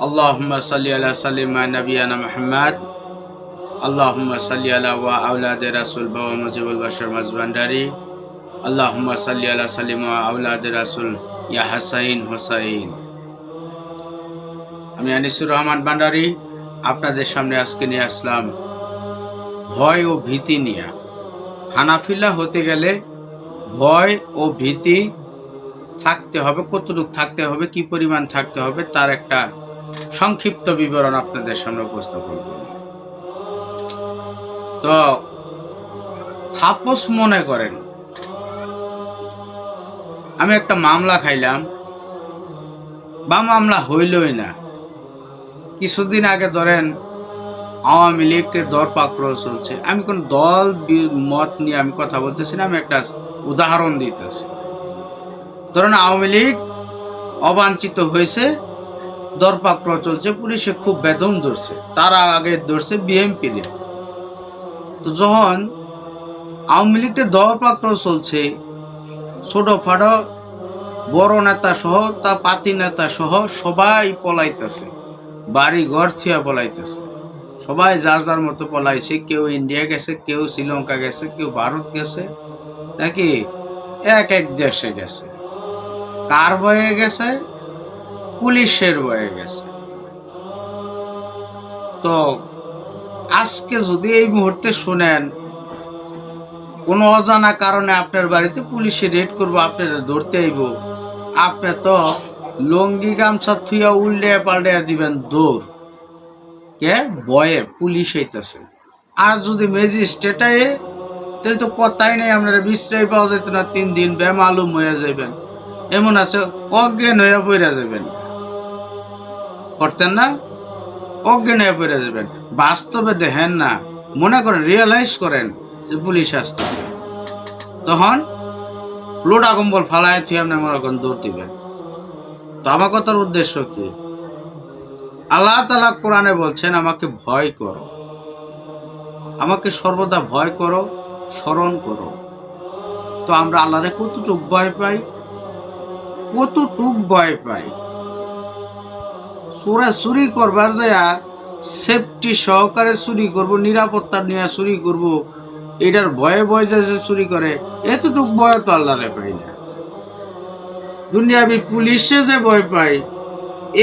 আল্লাহুম্মা সাল্লি আলা সাল্লিমা নাবিয়ানা মুহাম্মদ। আল্লাহুম্মা সাল্লি আলা ওয়া আওলাদে রাসূল বাবা মুজিবুল বাশার মাজভান্ডারি। আল্লাহুম্মা সাল্লি আলা সাল্লিমা ওয়া আওলাদে রাসূল ইয়া হাসাইন হোসাইন। আমি আনিসুর রহমান ভান্ডারি আপনাদের সামনে আজকে নিয়ে আসলাম ভয় ও ভীতি নিয়ে। হানাফিলা হতে গেলে ভয় ও ভীতি থাকতে হবে, কতটুকু থাকতে হবে, কি পরিমাণ থাকতে হবে, তার একটা সংক্ষিপ্ত বিবরণ আপনাদের সামনে উপস্থাপন করব। তো সাপোজ মনে করেন আমি একটা মামলা খাইলাম বা মামলা হইলই না। কিছুদিন আগে ধরেন আওয়ামী লীগের দরপাকড় চলছে। আমি কোন দল মত নিয়ে আমি কথা বলতেছি না, আমি একটা উদাহরণ দিতেছি। ধরেন আওয়ামী লীগ অবাঞ্ছিত হয়েছে, দরপাকড় চলছে, পুলিশে খুব বেদম ধরছে, তারা আগে ধরছে বিএনপি। তো যখন আওয়ামী লীগের দরপাকড় চলছে, ছোটখাটো বড় নেতা সহ তা পাতি নেতা সহ সবাই পলাইতেছে, বাড়ি ঘর থিয়া পলাইতেছে, সবাই যার যার মতো পলাইছে। কেউ ইন্ডিয়া গেছে, কেউ শ্রীলঙ্কা গেছে, কেউ ভারত গেছে, নাকি এক এক দেশে গেছে। কার বয়ে গেছে? পুলিশের বয়ে গেছে। তো আজকে যদি এই মুহূর্তে শুনেন কোনো অজানা কারণে আপনার বাড়িতে পুলিশে রেড করবো, আপনারা ধরতে আইব, আপনি তো লঙ্গি গামছা থুইয়া উল্টে পাল্টে দিবেন দৌড়। কে ভয়ে পুলিশ হইতেছে। আর যদি ম্যাজিস্ট্রেট আয়ে তাহলে তো কথাই নেই, আপনারা বিশ্রাই পাওয়া যেত না, 3 দিন বেমালুম হয়ে যাবেন। এমন আছে অজ্ঞান হয়ে পড়ে যাবেন, করতেন না? অজ্ঞান হয়ে পড়ে যাবেন। বাস্তবে দেখেন না, মনে করেন রিয়েলাইজ করেন যে পুলিশ আসতেছে, তখন লোটা কম্বল ফালায় থিয়ে আপনি মনে করেন দৌড় দিবেন। তো আমার কথার উদ্দেশ্য কি? আল্লাহ তাআলা কোরআনে বলছেন আমাকে ভয় করো, আমাকে সর্বদা ভয় করো, স্মরণ করো। তো আমরা আল্লাহরে কতটুক ভয় পাই, কতটুক ভয় পাই। চুরি করবার যায়া সেফটি সহকারে চুরি করব, নিরাপত্তা নিয়ে চুরি করব, এটার ভয়ে ভয়ে যে চুরি করে, এতটুক ভয় তো আল্লাহরে পাই না। দুনিয়াবি পুলিশে যে ভয় পাই,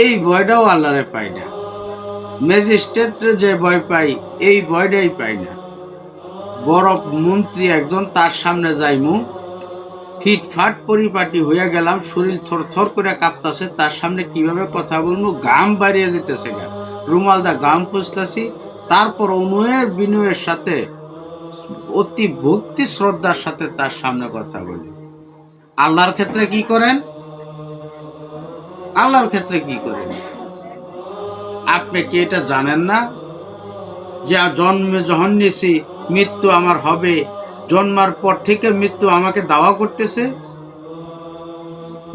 এই ভয়টাও আল্লাহরে পাই না। ম্যাজিস্ট্রেটরে যে ভয় পাই, এই ভয়টাই পাই না। বড় মন্ত্রী একজন, তার সামনে যাইমু, ফিটফাট পরিপাটি হইয়া গেলাম, শরীর থর থর করে কাঁপতাছে, তার সামনে কিভাবে কথা বলবো, গাম বাড়িয়ে যেতেছে, রুমাল দা গাম পুষতেছি। তারপর অনুয়ের বিনয়ের সাথে, অতি ভক্তি শ্রদ্ধার সাথে তার সামনে কথা বলি। আল্লাহর ক্ষেত্রে কি করেন? আল্লাহর ক্ষেত্রে কি করেন? আপনি কি এটা জানেন না যে জন্মে যখন নিয়েছি মৃত্যু আমার হবে, জন্মার পর থেকে মৃত্যু আমাকে দাওয়া করতেছে,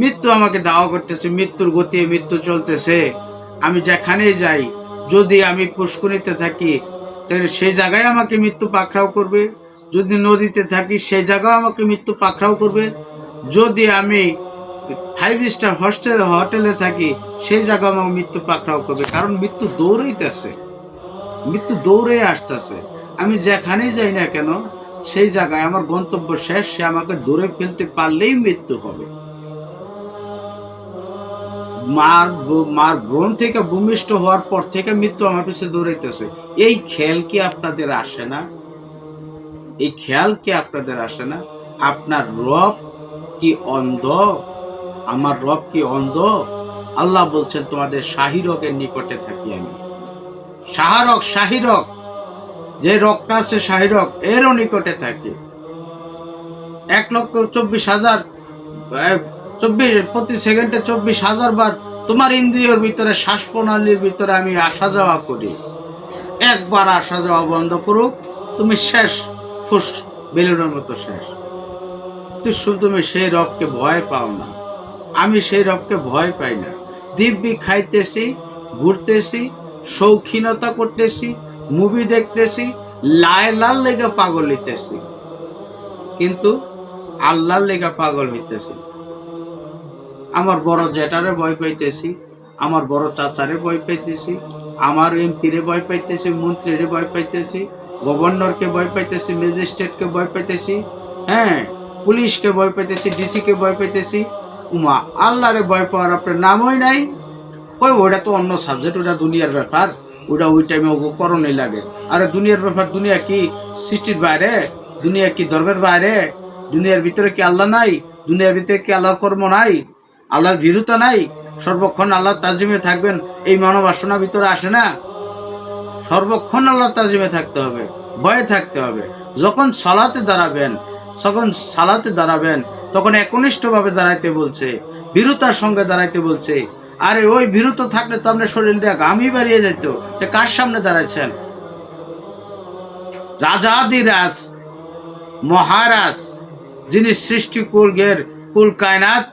মৃত্যু আমাকে দাওয়া করতেছে, মৃত্যুর গতি মৃত্যু চলতেছে। আমি যেখানে যাই, যদি আমি পুষ্করিতে থাকি তাহলে সেই জায়গায় আমাকে মৃত্যু পাকড়াও করবে, যদি নদীতে থাকি সেই জায়গায় আমাকে মৃত্যু পাকড়াও করবে, যদি আমি 5 স্টার হোটেলে থাকি সেই জায়গায় আমাকে মৃত্যু পাকড়াও করবে। কারণ মৃত্যু দৌড়াইতেছে, মৃত্যু দৌড়ে আসতেছে। আমি যেখানেই যাই না কেন সেই জায়গায় আমার গন্তব্য শেষ, সে আমাকে দৌড়ে ফেলতে পারলেই মৃত্যু হবে। মার ব্রণ থেকে ভূমিষ্ঠ হওয়ার পর থেকে মৃত্যু আমার পিছনে দৌড়াইতেছে। এই খেয়াল কি আপনাদের আসে না? এই খেয়াল কি আপনাদের আসে না? আপনার রব কি অন্ধ? আমার রব কি অন্ধ? আল্লাহ বলছেন তোমাদের শাহিরকের নিকটে থাকি আমি। শাহিরক যে রকটা আছে, শাহিরক এরও নিকটে থাকে। 1,24,000 প্রতি সেকেন্ডে 24,000 বার তোমার ইন্দ্রিয়র ভিতরে, শ্বাস প্রণালীর ভিতরে আমি আসা যাওয়া করি। একবার আসা যাওয়া বন্ধ করুক, তুমি শেষ, ফুস বেলুনের মতো শেষ। তুমি সেই রবকে ভয় পাও না, আমি সেই রবকে ভয় পাই না। দিব্যি খাইতেছি, ঘুরতেছি, শৌখিনতা করতেছি, মুভি দেখতেছি, লাল লেগে পাগল হইতেছি, কিন্তু আল্লাহর লেগে পাগল হইতেছি। আমার বড় জেঠারে ভয় পাইতেছি, আমার বড় চাচারে ভয় পাইতেছি, আমার এমপিরে ভয় পাইতেছি, মন্ত্রীরে ভয় পাইতেছি, গভর্নরকে ভয় পাইতেছি, ম্যাজিস্ট্রেটকে ভয় পাইতেছি, হ্যাঁ, পুলিশকে ভয় পাইতেছি, ডিসিকে ভয় পাইতেছি। উমা, আল্লাহরে ভয় পাওয়ার আপনার নামই নাই। ওটা তো অন্য সাবজেক্ট, ওটা দুনিয়ার ব্যাপার, ওটা ওই টাইমে করণই লাগে। আরে দুনিয়ার ব্যাপার, দুনিয়া কি সৃষ্টির বাইরে? দুনিয়া কি ধর্মের বাইরে? দুনিয়ার ভিতরে কি আল্লাহ নাই? দুনিয়ার ভিতরে কি আল্লাহর কর্ম নাই? আল্লাহর বিরুদ্ধ নাই? সর্বক্ষণ আল্লাহ তাজিমে থাকবেন, এই মানবাসনা ভিতরে আসে না? সর্বক্ষণ আল্লাহ তাজিমে থাকতে হবে, ভয়ে থাকতে হবে। যখন সালাতে দাঁড়াবেন তখন একনিষ্ঠভাবে দাঁড়াইতে বলছে, ভীরুতার সঙ্গে দাঁড়াইতে বলছে। আরে ওই ভীরুত থাকলে তো আপনার শরীর দিয়ে ঘামই বেরিয়ে যেত। যে কার সামনে দাঁড়াচ্ছেন? রাজাদিরাজ, মহারাজ, যিনি সৃষ্টি কুল কায়নাত,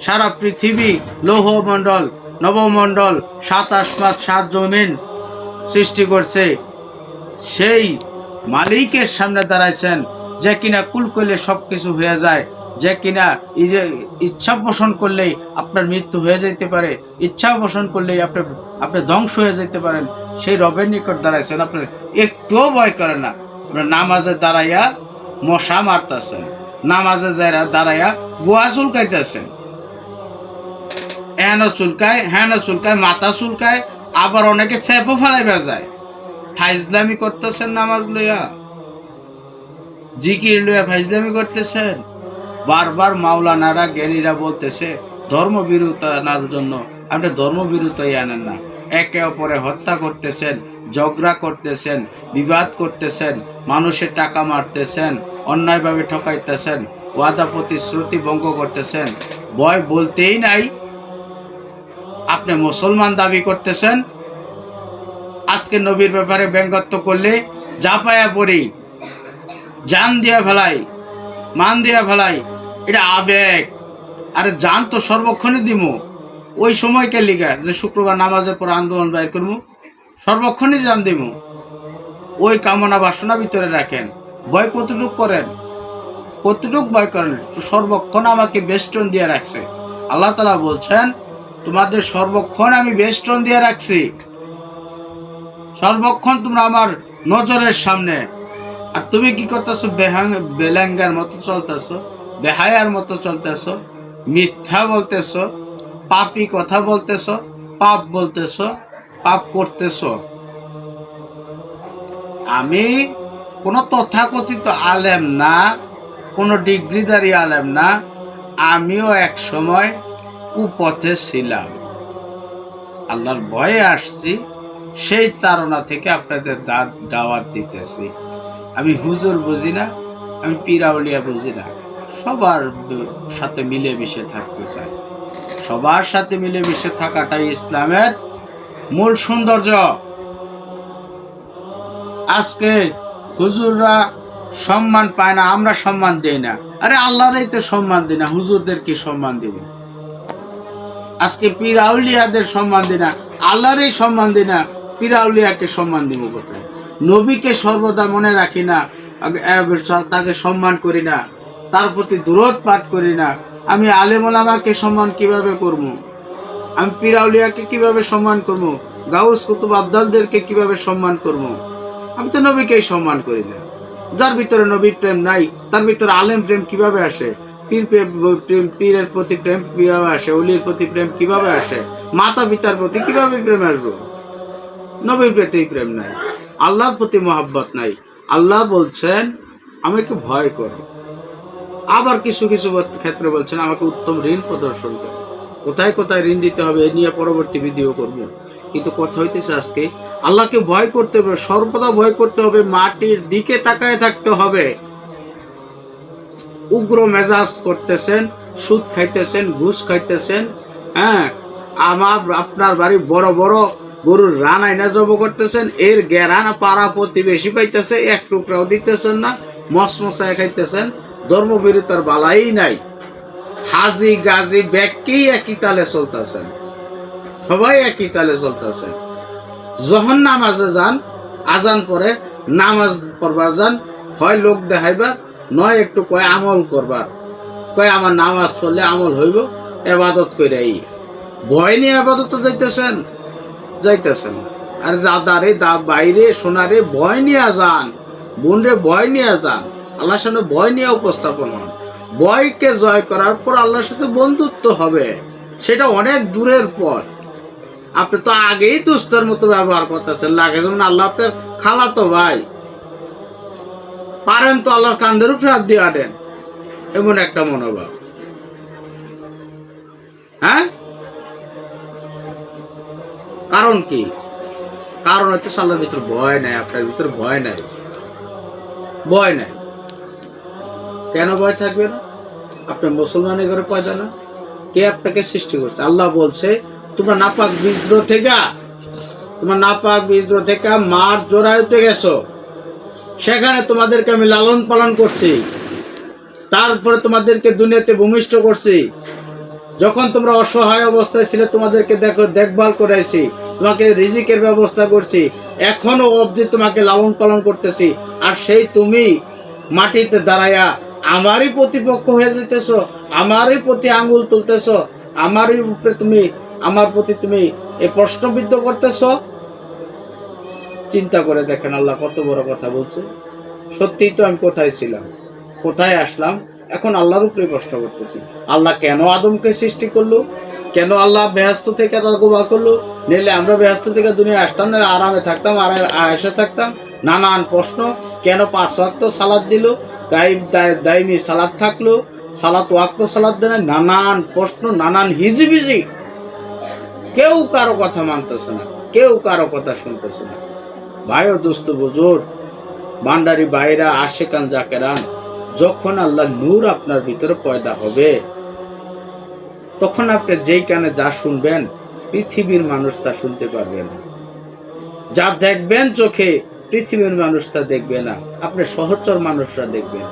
সারা পৃথিবী, লৌহমণ্ডল, নবমণ্ডল, 7 আসমান 7 জমিন সৃষ্টি করছে, সেই মালিকের সামনে দাঁড়াইছেন, যে কিনা কুল করলে সবকিছু হয়ে যায়, যে কিনা ইচ্ছা পোষণ করলেই আপনার মৃত্যু হয়ে যেতে পারে, ইচ্ছা পোষণ করলেই আপনি ধ্বংস হয়ে যেতে পারেন। সেই রবের নিকট দাঁড়াইছেন, আপনার একটুও ভয় করে না। আপনার নামাজে দাঁড়াইয়া মশা মারতেছেন, নামাজে দাঁড়াইয়া গোয়া চুলকাইতেছেন, হ্যাঁ চুলকায়, মাথা চুলকায়, আবার অনেকে চেপও ফেলাইবার যায়। ফাইজলামি করতেছেন, নামাজ লইয়া, জিকির লইয়া ফাইজলামি করতেছেন। বারবার মাওলানারা, জ্ঞানীরা বলতেছে ধর্ম বিরোধতার জন্য আপনি ধর্ম বিরোধতাই আনেন না। একে অপরে হত্যা করতেছেন, ঝগড়া করতেছেন, বিবাদ করতেছেন, মানুষের টাকা মারতেছেন, অন্যায়ভাবে ঠকাইতেছেন, ওয়াদা প্রতিশ্রুতি ভঙ্গ করতেছেন। ভয় বলতেই নাই, আপনি মুসলমান দাবি করতেছেন। আজকে নবীর ব্যাপারে ব্যঙ্গত্ব করলে যা পায়া পড়ি, জান দিয়া ফেলাই, মান দিয়া ফেলাই, এটা আবেগ। আরে জান তো সর্বক্ষণই দিমু, ওই সময়কে লিগা যে শুক্রবার নামাজের পর আন্দোলন বাইর করবো, সর্বক্ষণই জান দিমু। ওই কামনা বাসনা ভিতরে রাখেন। ভয় কতটুক করেন, কতটুক ভয় করেন? সর্বক্ষণ আমাকে বেষ্টন দিয়ে রাখছে। আল্লাহ তাআলা বলছেন, তোমাদের সর্বক্ষণ আমি বেষ্টন দিয়ে রাখছি, সর্বক্ষণ তোমরা আমার নজরের সামনে। আর তুমি কি করতেছো? বেলাঙ্গার মতো চলতেছো, বেহায়ার মতো চলতেছো, মিথ্যা বলতেছো, পাপী কথা বলতেছো, পাপ বলতেছো, পাপ করতেছো। আমি কোনো তথাকথিত আলেম না, কোনো ডিগ্রিধারী আলেম না, আমিও এক সময় কুপথে ছিলাম, আল্লাহর ভয়ে আসছি, সেই তাড়না থেকে আপনাদের দাওয়াত দিতেছি। আমি হুজুর বুঝি না, আমি পীরাউলিয়া বুঝি না, সবার সাথে মিলেমিশে থাকতে চাই। সবার সাথে মিলেমিশে থাকাটাই ইসলামের মূল সৌন্দর্য। আজকে হুজুররা সম্মান পায় না, আমরা সম্মান দেই না। আরে আল্লাহরই তো সম্মান দিই না, হুজুরদের কি সম্মান দিব? আজকে পীর আউলিয়াদের সম্মান দিই না, আল্লাহরই সম্মান দিই না, পীর আউলিয়াকে সম্মান দিব কোথায়? নবীকে সর্বদা মনে রাখি না, তাকে সম্মান করি না, তার প্রতি দুরূদ পাঠ করি না। আমি আলেম ওলামাকে সম্মান কিভাবে করব? আমি পীর আউলিয়াকে কিভাবে সম্মান করব? গাউস কুতুব আবদালদেরকে কিভাবে সম্মান করব? আমি তো নবীকেই সম্মান করি না। যার ভিতরে নবীর প্রেম নাই, তার ভিতরে আলেম প্রেম কিভাবে আসে? পীরের প্রতি প্রেম কিভাবে আসে? অলির প্রতি প্রেম কিভাবে আসে? মাতা পিতার প্রতি কিভাবে প্রেম আসবে? নবীর প্রতি প্রেম নাই, আল্লাহর প্রতি মহব্বত নাই। আল্লাহ বলছেন আমাকে ভয় করো, আবার কিছু কিছু ক্ষেত্রে বলছেন আমাকে উত্তম ঋণ প্রদর্শন করো। কোথায় কোথায় ঋণ দিতে হবে এ নিয়ে পরবর্তী ভিডিও করব। কিন্তু কথা হইতেছে আজকে আল্লাহকে ভয় করতে হবে, সর্বদা ভয় করতে হবে, মাটির দিকে তাকায় থাকতে হবে। উগ্র মেজাজ করতেছেন, সুদ খাইতেছেন, ঘুষ খাইতেছেন, হ্যাঁ, আপনার বাড়ি বড় বড় গরুর রান আইনা জব করতেছেন, এর গেরান পাড়া প্রতিবেশী পাইতেছে, এক টুকরাও দিতেছেন না, মশমশায় খাইতেছেন। ধর্মবিরোধিতার বালাই নাই, হাজি গাজি ব্যাগকেই একই তালে চলতেছেন, সবাই একই তালে চলতেছেন। যখন নামাজে যান, আজান পরে নামাজ পড়বার যান, হয় লোক দেখাইবার, নয় একটু কয় আমল করবার, কয় আমার নামাজ পড়লে আমল হইব, এবাদত কইরাই। ভয় নিয়ে আপাতত যাইতেছেন যাইতেছেন আর দাদারে বাইরে সোনারে ভয় নিয়ে যান, বোন রে ভয় নিয়ে যান, আল্লাহর সামনে ভয় নিয়ে উপস্থাপন হন। ভয়কে জয় করার পর আল্লাহর সাথে বন্ধুত্ব হবে, সেটা অনেক দূরের পথ। আপনি তো আগেই দুস্তার মতো ব্যবহার করতেছেন, লাগে যেমন আল্লাহ আপনার খালাতো ভাই, পারেন তো আল্লাহর কান্দের উপরে হাত দিয়ে আনেন, এমন একটা মনোভাব। হ্যাঁ, কারণ কি? কারণ হচ্ছে আল্লাহর ভিতর ভয় নাই, আপনার ভিতর ভয় নাই, ভয় নাই। কেন ভয় থাকবে না? আপনার মুসলমানের ঘরে পয়দা না, কে আপনাকে সৃষ্টি করছে? আল্লাহ বলছে তোমরা নাপাক বিদ্রোহ থেকে, তোমার নাপাক বিদ্রোহ থেকে মার জোড়াইতে গেছো, সেখানে তোমাদেরকে আমি লালন পালন করছি, তারপরে তোমাদেরকে দুনিয়াতে ভূমিষ্ঠ করছি, যখন তোমরা অসহায় অবস্থায় ছিলে তোমাদেরকে দেখভাল করাইছি, তোমাকে রিজিকের ব্যবস্থা করছি, এখনো অবধি তোমাকে লালন পালন করতেছি, আর সেই তুমি মাটিতে দাঁড়াইয়া আমারই প্রতিপক্ষ হয়ে যেতেছ, আমারই প্রতি আঙ্গুল তুলতেছ, আমারই উপরে তুমি, আমার প্রতি তুমি এই প্রশ্নবিদ্ধ করতেছ। চিন্তা করে দেখেন আল্লাহ কত বড় কথা বলছে। সত্যিই তো আমি কোথায় ছিলাম, কোথায় আসলাম, এখন আল্লাহর উপরে প্রশ্ন করতেছি। আল্লাহ কেন আদমকে সৃষ্টি করলো? কেন আল্লাহ বেহেশত থেকে তাকওয়া করলো? নিলে আমরা বেহেশত থেকে দুনিয়া আসতাম না, আরামে থাকতাম, আর আয়েশে থাকতাম। নানান প্রশ্ন। কেন 5 ওয়াক্ত সালাত দিল, দাইমি সালাত থাকলো, সালাত ওয়াক্ত সালাত দেয়, নানান প্রশ্ন, নানান হিজিবিজি। কেউ কারো কথা মানতেছে না, কেউ কারো কথা শুনতেছে না। ভাই ও দোস্ত বুজুর্গ, ভান্ডারি ভাইরা, আশিকান জাকেরান, যখন আল্লাহ নূর আপনার ভিতরে পয়দা হবে, তখন আপনি যেই কানে যা শুনবেন পৃথিবীর মানুষ তা শুনতে পারবে না, যা দেখবেন চোখে পৃথিবীর মানুষ তা দেখবে না, আপনি সহচর মানুষরা দেখবেন।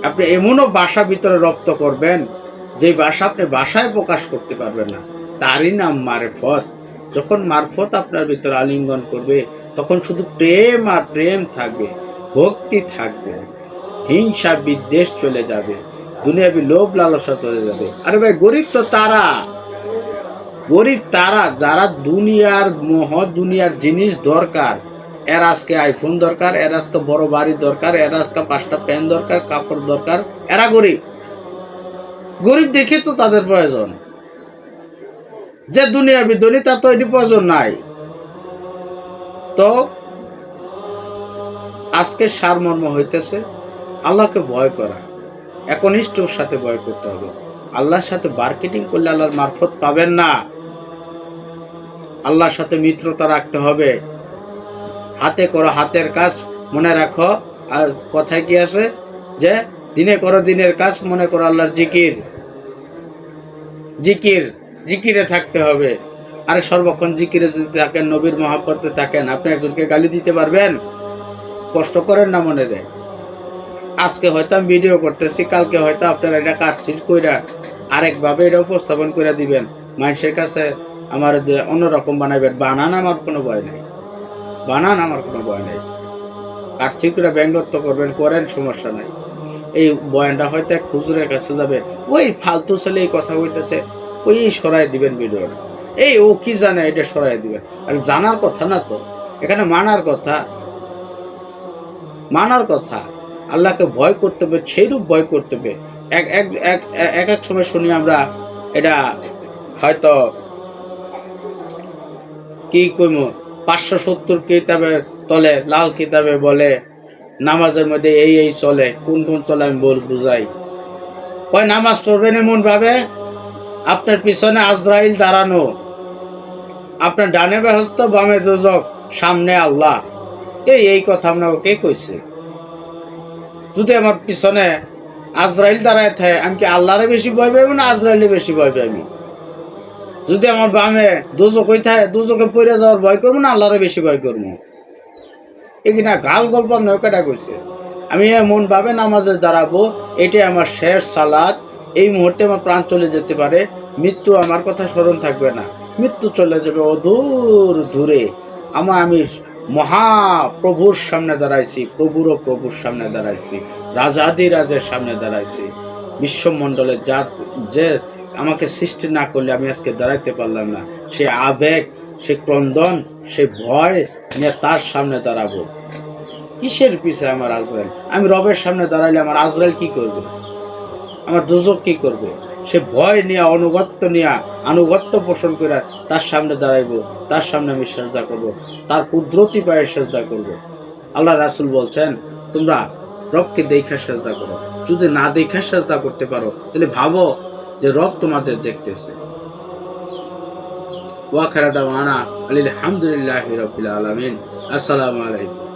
আপনি এমনও ভাষা ভিতরে রপ্ত করবেন যে ভাষা আপনি ভাষায় প্রকাশ করতে পারবেন না, তারই নাম মারফত। যখন মারফত আপনার ভিতরে আলিঙ্গন করবে, তখন শুধু প্রেম আর প্রেম থাকবে, ভক্তি থাকবে, হিংসা বিদ্বেষ চলে যাবে, দুনিয়াবি লোভ লালসা চলে যাবে। আরে ভাই, গরিব তো তারা, গরিব তারা যারা দুনিয়ার মোহ, দুনিয়ার জিনিস দরকার, এর আজকে আইফোন দরকার, এর আজকে বড় বাড়ি দরকার, এর আজকে 5টা প্যান দরকার, কাপড় দরকার, এরা গরিব। গরিব দেখে তো তাদের প্রয়োজন, যে দুনিয়াবি ধনী তার তো এটি প্রয়োজন নাই। তো আজকে সারমর্ম হইতেছে আল্লাহকে ভয় করা, একনিষ্ঠর সাথে ভয় করতে হবে। আল্লাহর সাথে মার্কেটিং করলে আল্লাহর মারফত পাবেন না। আল্লাহর সাথে মিত্রতা রাখতে হবে। হাতে করো হাতের কাজ, মনে রাখো। আর কথায় কি আছে যে দিনে করো দিনের কাজ, মনে করো আল্লাহর জিকির। জিকির, জিকিরে থাকতে হবে। আরে সর্বক্ষণ জিকিরে যদি থাকেন, নবীর মহব্বতে থাকেন, আপনি একজনকে গালি দিতে পারবেন? কষ্ট করেন না মনে রে। আজকে হয়তো আমি ভিডিও করতেছি, কালকে হয়তো আপনারা এটা কাটছিট কইরা আরেকভাবে এটা উপস্থাপন করে দিবেন মানুষের কাছে, আমার অন্যরকম বানাবেন। বানান আমার কোনো ভয় নেই, বানান আমার কোনো ভয় নেই। কাটছিট করে ব্যঙ্গত্ব করবেন, করেন, সমস্যা নাই। এই বয়ানটা হয়তো এক হুজুরের কাছে যাবে, ওই ফালতু ছেলে এই কথা হইতেছে, ওই সরাই দিবেন ভিডিওটা। এই ও কি জানে, এটা সরাই দিবেন। আর জানার কথা না তো, এখানে মানার কথা, মানার কথা। আল্লাহকে ভয় করতে হবে, সেইরূপ ভয় করতে হবে। এক এক এক এক সময় শুনি আমরা, এটা হয়তো কি কইম, 570 কিতাবের তলে লাল কিতাবে বলে নামাজের মধ্যে এই এই চলে, কোন কোন চলে আমি বুঝাই। কয় নামাজ পড়বেন এমন ভাবে আপনার পিছনে আজরাইল দাঁড়ানো, আপনার ডানে বেহেশত, বামে দোজখ, সামনে আল্লাহ। এই কথা আপনাকে কে কইছে? যদি আমার পিছনে আজরাইল দাঁড়ায় থাকে, আমি কি আল্লাহরে বেশি ভয় পাইব না আজরাইলে বেশি ভয় পাইব? যদি আমার বামে দোজখ হই থাকে, দোজখে পড়ে যাওয়ার ভয় করবো না আল্লাহরে বেশি ভয় করবো? এখানে গাল গল্প নৌকাটা করছে। আমি এমন ভাবে নামাজে দাঁড়াবো, এটাই আমার শেষ সালাত। এই মুহূর্তে আমার প্রাণ চলে যেতে পারে, মৃত্যু আমার কথা স্মরণ থাকবে না, মৃত্যু চলে যাবে অদূর দূরে। আমি মহাপ্রভুর সামনে দাঁড়াইছি, প্রভুর সামনে দাঁড়াইছি, রাজাদিরাজের সামনে দাঁড়াইছি, বিশ্বমণ্ডলে যার যে আমাকে সৃষ্টি না করলে আমি আজকে দাঁড়াইতে পারলাম না। সে আবেগ, সে ক্রন্দন, সে ভয় নিয়ে তার সামনে দাঁড়াবো। কিসের পিছে আমার আজরাইল? আমি রবের সামনে দাঁড়াইলে আমার আজরাইল কি করবে? আমার দোজক কি করবে? সে ভয় নিয়ে, অনুগত্য নিয়ে, আনুগত্য পোষণ করে তার সামনে দাঁড়াইবো, তার সামনে আমি সেজদা করব, তার কুদরতি পায়ে সেজদা করব। আল্লাহ রাসূল বলছেন, তোমরা রবকে দেখা সেজদা করো। যদি না দেখা সেজদা করতে পারো, তাহলে ভাবো যে রব তোমাদের দেখতেছে। ওয়া খায়রা দাওয়ানা আলহামদুলিল্লাহি রাব্বিল আলামিন। আসসালামু আলাইকুম।